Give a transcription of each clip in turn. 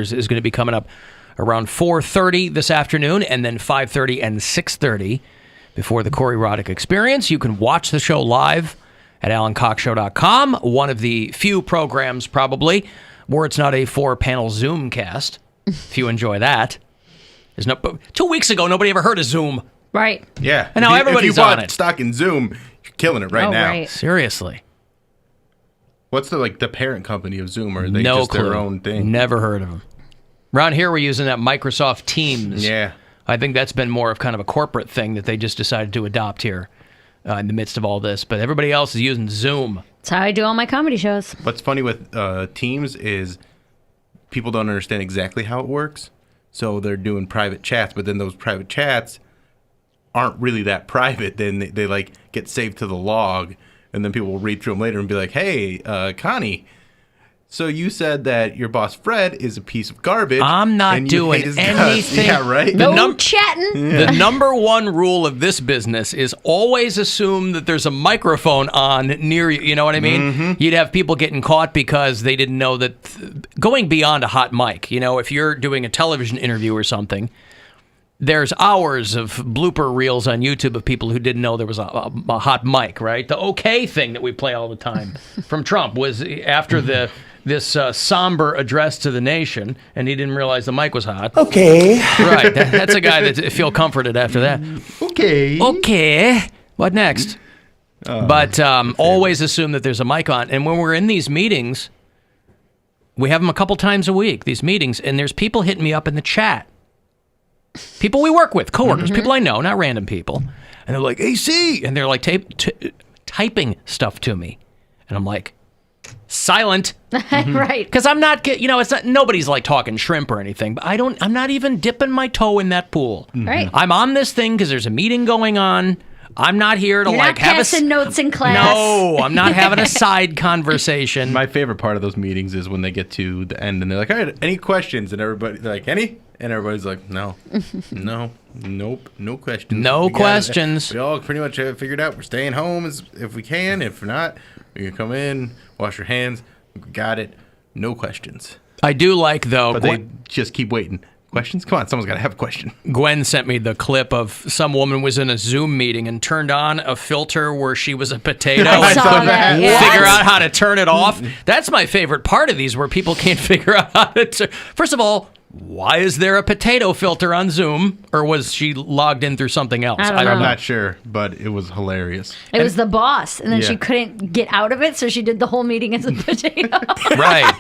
is going to be coming up around 4:30 this afternoon, and then 5:30 and 6:30 before the Corey Roddick Experience. You can watch the show live at AlanCoxShow.com, one of the few programs probably where it's not a 4-panel Zoom cast, if you enjoy that. There's no 2 weeks ago, nobody ever heard of Zoom. Right. Yeah. And now everybody's if you on bought it. stock in Zoom, you're killing it right now. Right. Seriously. What's the parent company of Zoom? Or are they No just clue. their own thing? Never heard of them. Around here, we're using that Microsoft Teams. Yeah. I think that's been more of kind of a corporate thing that they just decided to adopt here in the midst of all this. But everybody else is using Zoom. That's how I do all my comedy shows. What's funny with Teams is people don't understand exactly how it works. So they're doing private chats, but then those private chats aren't really that private. Then they like get saved to the log, and then people will read through them later and be like, "Hey, Connie, so you said that your boss Fred is a piece of garbage. I'm not and you doing hate his anything." guts." Yeah, right. No chatting. The number one rule of this business is always assume that there's a microphone on near you. You know what I mean? Mm-hmm. You'd have people getting caught because they didn't know that going beyond a hot mic, if you're doing a television interview or something, there's hours of blooper reels on YouTube of people who didn't know there was a hot mic, right? The okay thing that we play all the time from Trump was after this somber address to the nation, and he didn't realize the mic was hot. Okay. Right. That's a guy that feel comforted after that. Okay. What next? But always assume that there's a mic on. And when we're in these meetings, we have them a couple times a week, these meetings, and there's people hitting me up in the chat. People we work with, coworkers, people I know, not random people. And they're like, AC! And they're like typing stuff to me. And I'm like, silent. Right. Because I'm not, it's not, nobody's like talking shrimp or anything, but I'm not even dipping my toe in that pool. Right. I'm on this thing because there's a meeting going on. I'm not here to You're like not have passing notes in class. No, I'm not having a side conversation. My favorite part of those meetings is when they get to the end and they're like, "All right, any questions?" And they're like, "Any?" And everybody's like, "No, nope, no questions. No questions. We all pretty much have it figured out. We're staying home if we can. If not, we can come in, wash your hands. We got it. No questions." I do like, though, But they just keep waiting. Questions? Come on, someone's got to have a question. Gwen sent me the clip of some woman was in a Zoom meeting and turned on a filter where she was a potato. I saw that. Yes. Figure out how to turn it off. That's my favorite part of these, where people can't figure out how to First of all, why is there a potato filter on Zoom? Or was she logged in through something else? I don't know. I'm not sure, but it was hilarious. It was the boss, and then Yeah. she couldn't get out of it, so she did the whole meeting as a potato. Right.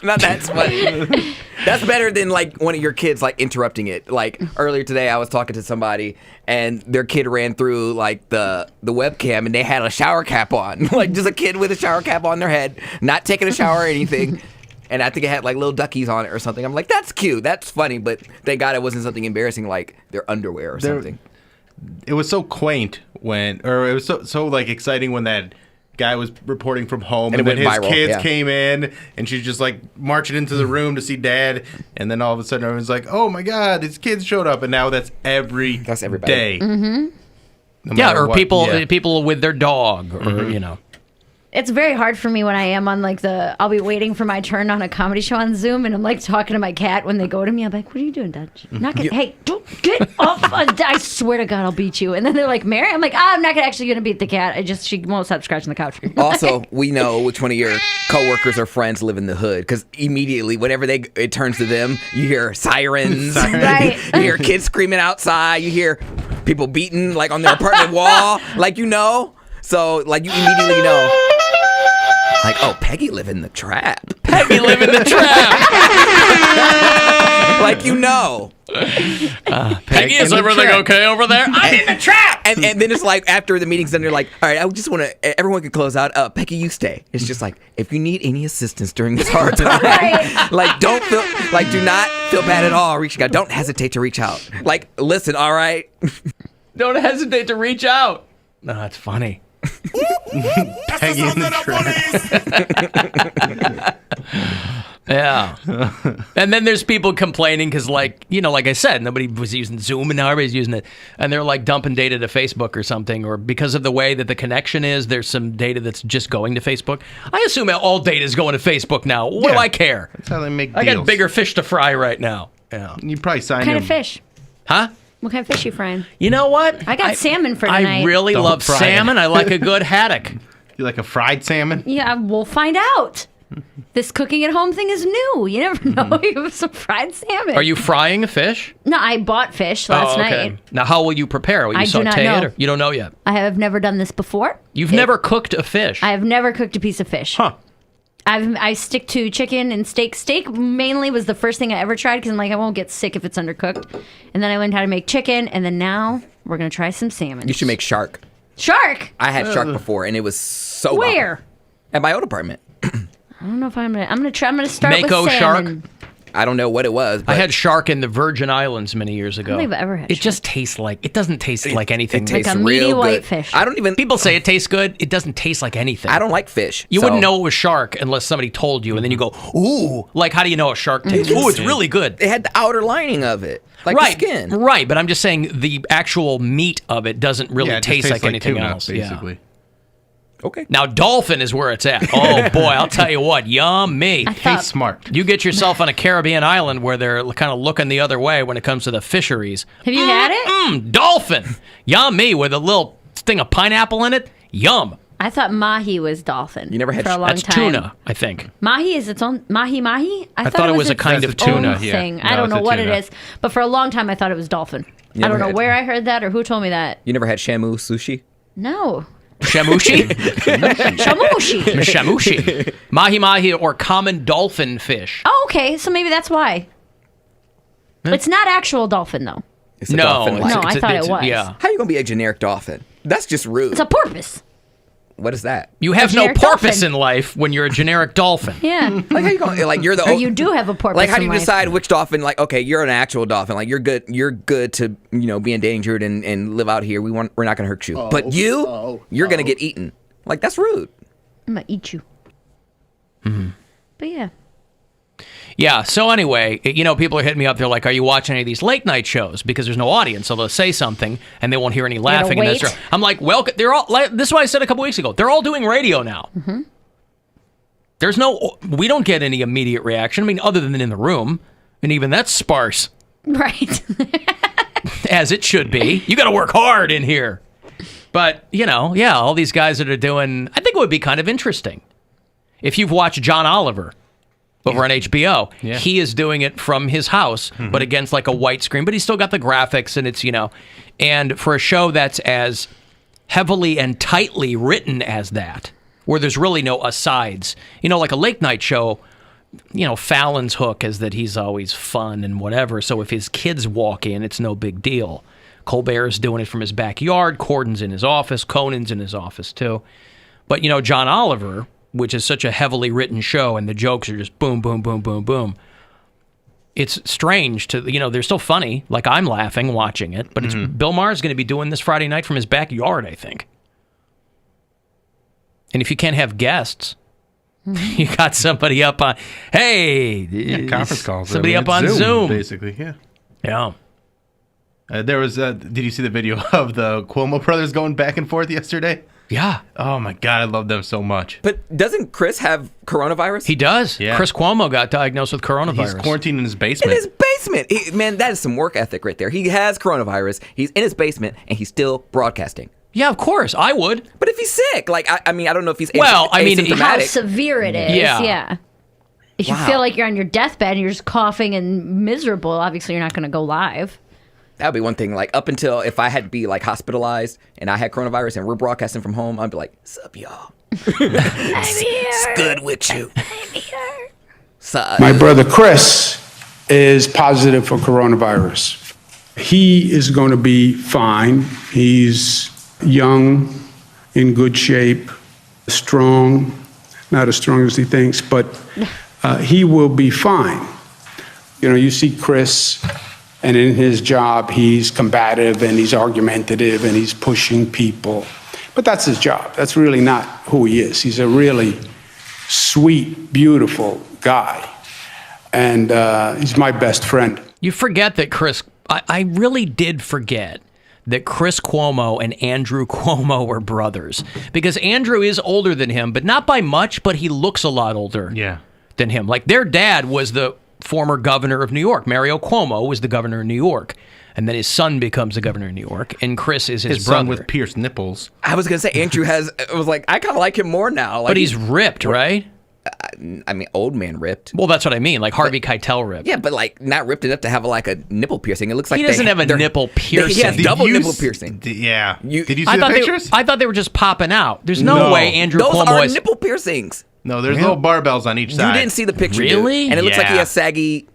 Now that's funny. That's better than like one of your kids like interrupting it. Like earlier today, I was talking to somebody and their kid ran through like the webcam and they had a shower cap on, like just a kid with a shower cap on their head, not taking a shower or anything. And I think it had like little duckies on it or something. I'm like, that's cute, that's funny, but thank God it wasn't something embarrassing like their underwear or something. It was so quaint it was so like exciting when that guy was reporting from home And and it then went his viral, kids yeah. came in and she's just like marching into the room to see dad, and then all of a sudden everyone's like, "Oh my God, his kids showed up," and now that's everybody day. Mm-hmm. No Yeah, matter or what. people with their dog, or It's very hard for me when I am on I'll be waiting for my turn on a comedy show on Zoom, and I'm like talking to my cat when they go to me. I'm like, "What are you doing, Dad? Not gonna, hey, don't get off! I swear to God, I'll beat you." And then they're like, "Mary," I'm like, I'm not actually gonna beat the cat. She won't stop scratching the couch. Also, we know which one of your coworkers or friends live in the hood because immediately, whenever it turns to them, you hear sirens. Right. You hear kids screaming outside. You hear people beating like on their apartment wall. So like you immediately know. Like, oh, Peggy live in the trap. Peggy live in the trap. Like, you know. Peggy, is everything okay over there? I'm in the trap. And then it's like after the meeting's done, you're like, all right, I just want to, everyone can close out. Peggy, you stay. It's just like, if you need any assistance during this hard time, like, do not feel bad at all. Reaching out. Don't hesitate to reach out. Like, listen, all right? Don't hesitate to reach out. No, that's funny. Peggy in the trap. Yeah. And then there's people complaining because, like I said, nobody was using Zoom and now everybody's using it. And they're like dumping data to Facebook or something, or because of the way that the connection is, there's some data that's just going to Facebook. I assume all data is going to Facebook now. What do I care? That's how they make I deals. got bigger fish to fry right now. Yeah. You probably signed What kind him. of fish? Huh? What kind of fish you frying? You know what? I got salmon for tonight. I really Don't love fry it. salmon. I like a good haddock. You like a fried salmon? Yeah, we'll find out. This cooking at home thing is new. You never know. You have some fried salmon. Are you frying a fish? No, I bought fish last night. Now, how will you prepare? Will you I do not saute know. it? Or you don't know yet? I have never done this before. You've never cooked a fish? I have never cooked a piece of fish. Huh. I stick to chicken and steak. Steak mainly was the first thing I ever tried because I'm like, I won't get sick if it's undercooked. And then I learned how to make chicken, and then now we're going to try some salmon. You should make shark. Shark? I had shark before, and it was so bomb. Where? At my old apartment. I don't know if I'm gonna try. I'm gonna start Mako with shark? salmon. I don't know what it was. But I had shark in the Virgin Islands many years ago. I don't think I've ever had It shark. just tastes like, it doesn't taste like anything. It tastes a meaty real white good. fish. I don't even. People say it tastes good. It doesn't taste like anything. I don't like fish. You so- wouldn't know it was shark unless somebody told you, and then you go, ooh. Like, how do you know a shark tastes? Ooh, it's really good. It had the outer lining of it, like Right, the skin. right. But I'm just saying the actual meat of it doesn't really it just taste tastes like anything tuna, else. basically. Yeah. Okay. Now, dolphin is where it's at. Oh, boy, I'll tell you what. Yummy. Tastes smart. You get yourself on a Caribbean island where they're kind of looking the other way when it comes to the fisheries. Have you had it? Dolphin. Yummy with a little thing of pineapple in it. Yum. I thought mahi was dolphin. You never had for a long That's time. tuna, I think. Mahi is its own mahi. I thought it was a kind of its tuna, own yeah. thing. No, I don't it's know a what tuna. it is, but for a long time I thought it was dolphin. I never don't know had- where I heard that or who told me that. You never had shamu sushi? No. Shamushi? Shamushi. Shamushi. Mahi-mahi or common dolphin fish. Oh, okay. So maybe that's why. It's not actual dolphin though. It's a No. dolphin. No, I thought it was. Yeah. How you gonna be a generic dolphin? That's just rude. It's a porpoise. What is that? You have no generic porpoise dolphin. in life when you're a generic dolphin. Yeah. Like how you gonna like you're the Or you do have a porpoise. like how do you in life. decide which dolphin? Like okay, you're an actual dolphin. Like you're good to be endangered and live out here. We're not gonna hurt you. But you're gonna get eaten. Like that's rude. I'm gonna eat you. But yeah. Yeah, so anyway, people are hitting me up. They're like, are you watching any of these late night shows? Because there's no audience, so they'll say something, and they won't hear any laughing. wait. I'm like, well, they're all, this is what I said a couple weeks ago. They're all doing radio now. Mm-hmm. We don't get any immediate reaction. I mean, other than in the room, and even that's sparse, Right. as it should be. You got to work hard in here. But, all these guys that are doing, I think it would be kind of interesting. If you've watched John Oliver over on HBO, he is doing it from his house, but against like a white screen, but he's still got the graphics and it's, and for a show that's as heavily and tightly written as that, where there's really no asides, like a late night show, Fallon's hook is that he's always fun and whatever. So if his kids walk in, it's no big deal. Colbert's doing it from his backyard. Corden's in his office. Conan's in his office too. But, John Oliver, which is such a heavily written show, and the jokes are just boom, boom, boom, boom, boom. It's strange to, they're still funny. Like I'm laughing watching it, but it's Bill Maher's going to be doing this Friday night from his backyard, I think. And if you can't have guests, you got somebody up on, conference calls. Somebody up on Zoom. Basically, yeah. Yeah. There was, did you see the video of the Cuomo Brothers going back and forth yesterday? Yeah. Oh my God, I love them so much. But doesn't Chris have coronavirus? He does. Yeah. Chris Cuomo got diagnosed with coronavirus. He's quarantined in his in basement. his basement. Man, that is some work ethic right there. He has coronavirus. He's in his basement and he's still broadcasting. Yeah, of course. I would. But if he's sick, like I mean, I don't know if he's Well, I mean, How asymptomatic. severe it is. Yeah. Yeah. If you Wow. feel like you're on your deathbed and you're just coughing and miserable, obviously you're not going to go live. That would be one thing. Like up until if I had to be like hospitalized and I had coronavirus and we're broadcasting from home, I'd be like, "Sup, y'all? I'm here. It's good with you." I'm here. Sup. My brother Chris is positive for coronavirus. He is going to be fine. He's young, in good shape, strong, not as strong as he thinks, but he will be fine. You see Chris, and in his job, he's combative and he's argumentative and he's pushing people. But that's his job. That's really not who he is. He's a really sweet, beautiful guy. and he's my best friend. You forget that I really did forget that Chris Cuomo and Andrew Cuomo were brothers. Because Andrew is older than him, but not by much, but he looks a lot older than him. Like, their dad was the former governor of New York. Mario Cuomo was the governor of New York. And then his son becomes the governor of New York, and Chris is his brother. Son with pierced nipples. I was going to say, Andrew I was like, I kind of like him more now. Like, but he's ripped, right? I mean, old man ripped. Well, that's what I mean, like Harvey Keitel ripped. Yeah, but like not ripped enough to have like a nipple piercing. It looks like he doesn't have a nipple piercing. He has double nipple piercing. Yeah. Did you see the pictures? I thought they were just popping out. There's no way Andrew Those Cuomo are has nipple piercings. No, there's little barbells on each side. You didn't see the picture, really? Dude. And it looks like he has saggy,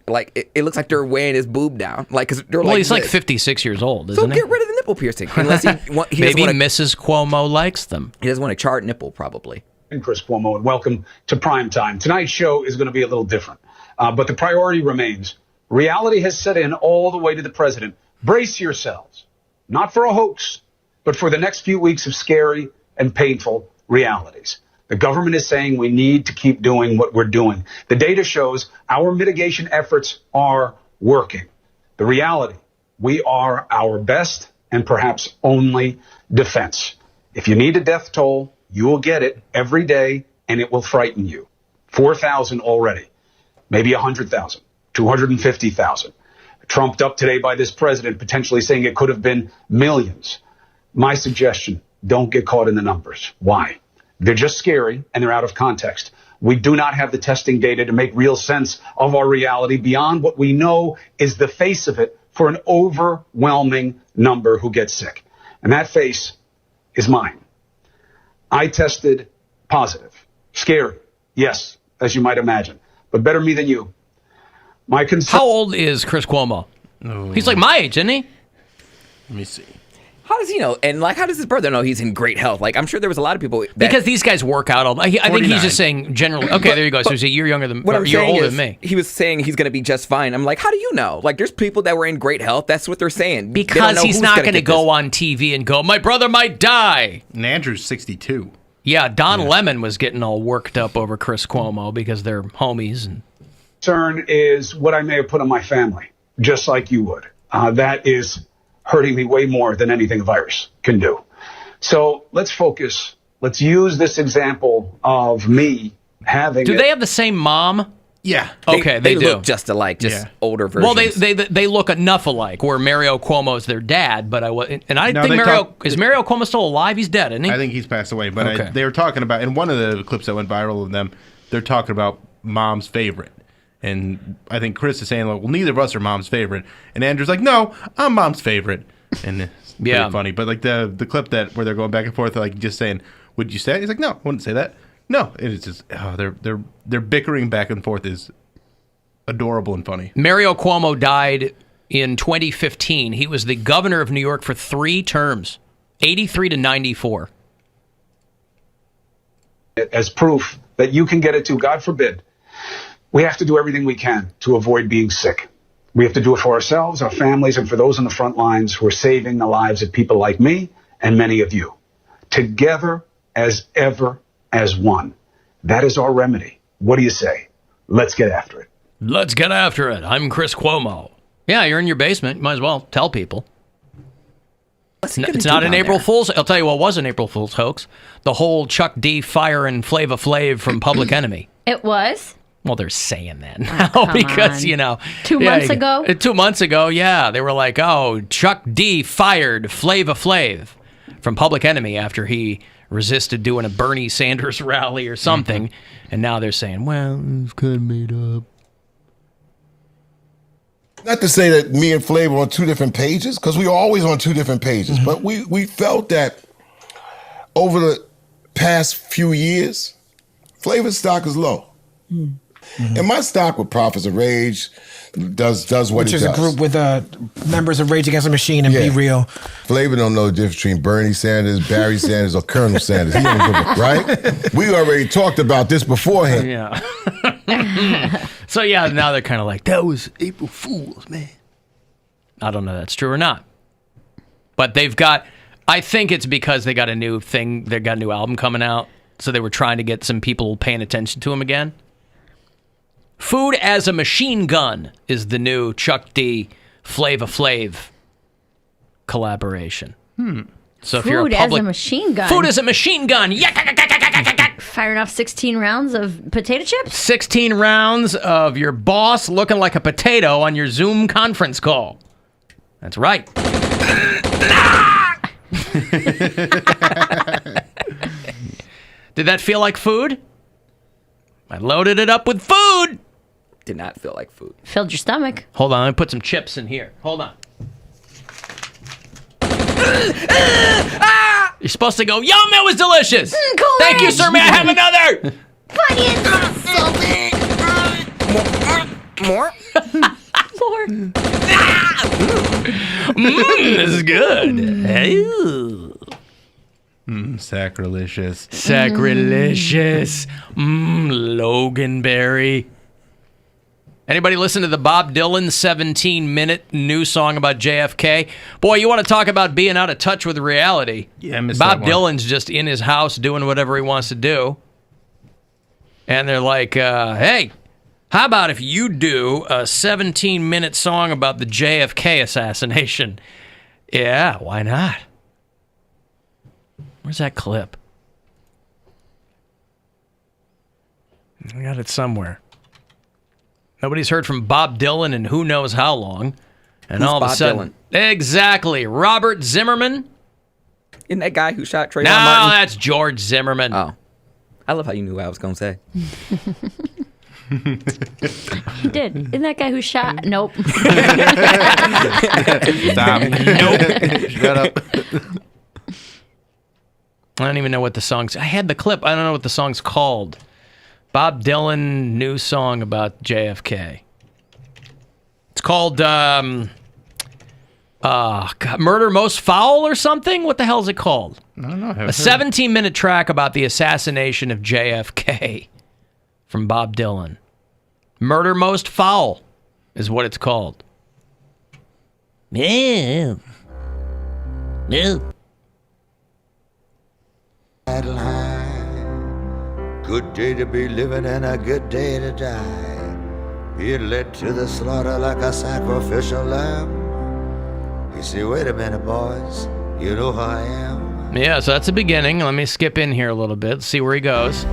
like it looks like they're weighing his boob down, like because they're well, like. He's like 56 years old, isn't so he? get rid of the nipple piercing, unless he maybe Mrs. Cuomo likes them. He doesn't want a charred nipple, probably. And Chris Cuomo, and welcome to Prime Time. Tonight's show is going to be a little different, but the priority remains. Reality has set in all the way to the president. Brace yourselves, not for a hoax, but for the next few weeks of scary and painful realities. The government is saying we need to keep doing what we're doing. The data shows our mitigation efforts are working. The reality, we are our best and perhaps only defense. If you need a death toll, you will get it every day, and it will frighten you. 4,000 already, maybe 100,000, 250,000. Trumped up today by this president, potentially saying it could have been millions. My suggestion, don't get caught in the numbers. Why? They're just scary, and they're out of context. We do not have the testing data to make real sense of our reality beyond what we know is the face of it for an overwhelming number who get sick. And that face is mine. I tested positive. Scary. Yes, as you might imagine. But better me than you. My concern. How old is Chris Cuomo? Oh. He's like my age, isn't he? Let me see. How does he know? And like, how does his brother know he's in great health? Like, I'm sure there was a lot of people because these guys work out all. I think he's just saying generally. Okay, there you go. So he's a year younger than. You're older than me. He was saying he's going to be just fine. I'm like, how do you know? Like, there's people that were in great health. That's what they're saying. Because he's not going to go on TV and go, my brother might die. And Andrew's 62. Yeah, Don Lemon was getting all worked up over Chris Cuomo because they're homies. And concern is what I may have put on my family, just like you would. That is hurting me way more than anything a virus can do. So let's focus. Let's use this example of me having. Do they have the same mom? Yeah. Okay, they do. Look just alike, just older versions. Well, they look enough alike. Where Mario Cuomo's their dad, but I think is Mario Cuomo still alive? He's dead, isn't he? I think he's passed away. But they were talking about in one of the clips that went viral of them. They're talking about mom's favorite. And I think Chris is saying, well, neither of us are mom's favorite. And Andrew's like, no, I'm mom's favorite. And it's pretty funny. But like the clip where they're going back and forth, like just saying, would you say it? He's like, no, I wouldn't say that. No, it's just they're bickering back and forth is adorable and funny. Mario Cuomo died in 2015. He was the governor of New York for 3 terms, 83 to 94. As proof that you can get it too, God forbid. We have to do everything we can to avoid being sick. We have to do it for ourselves, our families, and for those on the front lines who are saving the lives of people like me and many of you. Together as ever as one. That is our remedy. What do you say? Let's get after it. Let's get after it. I'm Chris Cuomo. Yeah, you're in your basement. Might as well tell people. It's not an April Fool's. I'll tell you what was an April Fool's hoax. The whole Chuck D firing Flava Flav from Public Enemy. It was? Well, they're saying that now because, 2 months ago? 2 months ago, yeah. They were like, oh, Chuck D fired Flava Flav from Public Enemy after he resisted doing a Bernie Sanders rally or something. And now they're saying, well, it's kind of made up. Not to say that me and Flav were on 2 different pages, because we were always on 2 different pages. But we felt that over the past few years, Flav's stock is low. And my stock with Prophets of Rage does what it does. Which is a group with members of Rage Against the Machine and Be Real. Flavor don't know the difference between Bernie Sanders, Barry Sanders, or Colonel Sanders. He don't give a, right? We already talked about this beforehand. Yeah. So, now they're kind of like, that was April Fool's, man. I don't know if that's true or not. But I think it's because they got a new thing. They got a new album coming out. So they were trying to get some people paying attention to him again. Food as a Machine Gun is the new Chuck D. Flava Flav collaboration. So if you're Food a public, as a machine gun. Food as a machine gun. Firing off 16 rounds of potato chips? 16 rounds of your boss looking like a potato on your Zoom conference call. That's right. Did that feel like food? I loaded it up with food. Did not feel like food. Filled your stomach. Hold on, let me put some chips in here. Hold on. You're supposed to go, yum, it was delicious. Cool Thank you, Ranch. sir. May I have another? More? More. This is good. Sacrilegious. Sacrilegious. Loganberry. Anybody listen to the Bob Dylan 17-minute new song about JFK? Boy, you want to talk about being out of touch with reality. Yeah, I missed Bob that one. Dylan's just in his house doing whatever he wants to do. And they're like, hey, how about if you do a 17-minute song about the JFK assassination? Yeah, why not? Where's that clip? I got it somewhere. Nobody's heard from Bob Dylan in who knows how long. And Who's all of a Bob sudden, exactly. Robert Zimmerman. Isn't that guy who shot Trayvon No, Martin? that's George Zimmerman. Oh. I love how you knew what I was going to say. He did. Isn't that guy who shot? Nope. Stop. Nope. Shut up. I don't even know what the song's. I had the clip. I don't know what the song's called. Bob Dylan new song about JFK. It's called God, Murder Most Foul or something? What the hell is it called? I don't know. A 17-minute track about the assassination of JFK from Bob Dylan. Murder Most Foul is what it's called. Yeah. Yeah. Good day to be living and a good day to die. Be led to the slaughter like a sacrificial lamb. You say, wait a minute, boys. You know who I am. Yeah, so that's the beginning. Let me skip in here a little bit, see where he goes.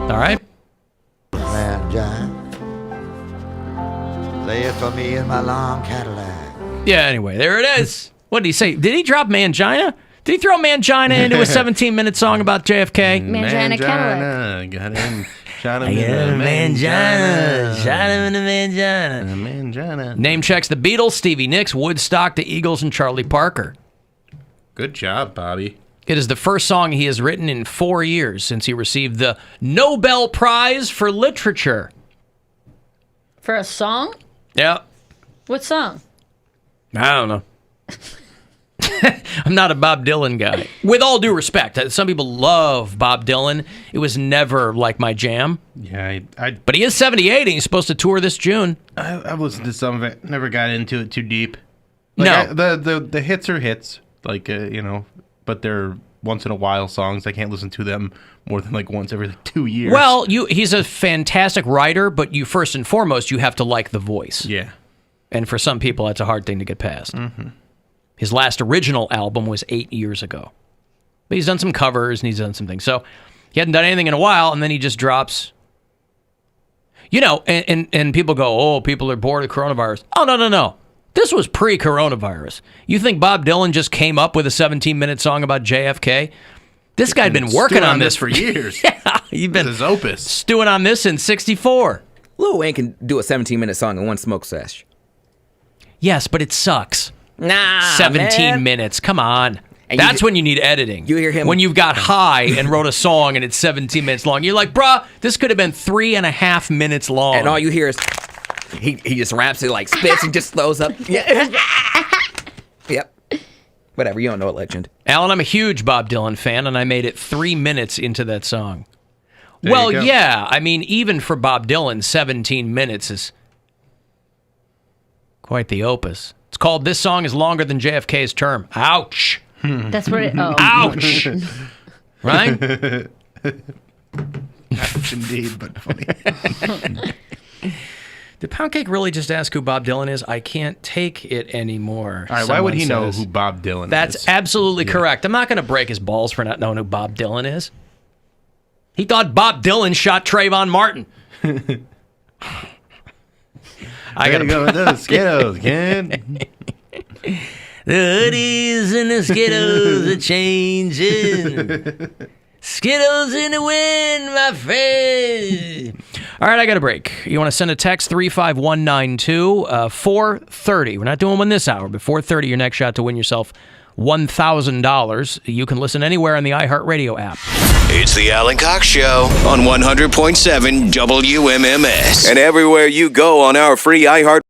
All right. Man, John. Lay it for me in my long Cadillac. Yeah, anyway, there it is. What did he say? Did he drop Mangina? Did he throw Mangina into a 17-minute song about JFK? Mangina Cadillac. Got him. Shot him I in got the a Mangina. Shot him in the Mangina. Mangina. Name checks the Beatles, Stevie Nicks, Woodstock, the Eagles, and Charlie Parker. Good job, Bobby. It is the first song he has written in 4 years since he received the Nobel Prize for Literature. For a song? Yeah. What song? I don't know. I'm not a Bob Dylan guy. With all due respect, some people love Bob Dylan. It was never like my jam. Yeah, But he is 78 and he's supposed to tour this June. I've listened to some of it. Never got into it too deep. No. The hits are hits. Like, but they're once in a while songs. I can't listen to them more than like once every 2 years. Well, he's a fantastic writer, but you first and foremost, you have to like the voice. Yeah. And for some people, that's a hard thing to get past. Mm-hmm. His last original album was 8 years ago. But he's done some covers and he's done some things. So he hadn't done anything in a while, and then he just drops. And people go, oh, people are bored of coronavirus. Oh, no. This was pre-coronavirus. You think Bob Dylan just came up with a 17-minute song about JFK? This guy had been working on this for years. Yeah, he's been his opus. stewing on this since '64. Lil Wayne can do a 17-minute song in one smoke sesh. Yes, but it sucks. Nah, 17 man. minutes. Come on. And That's when you need editing. You hear him- when you've got high and wrote a song and it's 17 minutes long. You're like, bruh, this could have been 3.5 minutes long. And all you hear is he just raps it like spits and just throws up. Yeah. Yep. Whatever. You don't know it, legend. Alan, I'm a huge Bob Dylan fan, and I made it 3 minutes into that song. There Well, you go. yeah. I mean, even for Bob Dylan, 17 minutes is quite the opus. It's called This Song is Longer Than JFK's Term. Ouch. That's what it. Oh. Ouch. Right? Indeed, but funny. Did Poundcake really just ask who Bob Dylan is? I can't take it anymore. All right, why would he know who Bob Dylan is? That's absolutely correct. I'm not going to break his balls for not knowing who Bob Dylan is. He thought Bob Dylan shot Trayvon Martin. I got to go with those Skittles, kid. The hoodies and the Skittles are changing. Skittles in the wind, my friend. All right, I got a break. You want to send a text, 35192, 4:30. We're not doing one this hour, but 4:30, your next shot to win yourself $1,000. You can listen anywhere on the iHeartRadio app. It's the Alan Cox Show on 100.7 WMMS. And everywhere you go on our free iHeart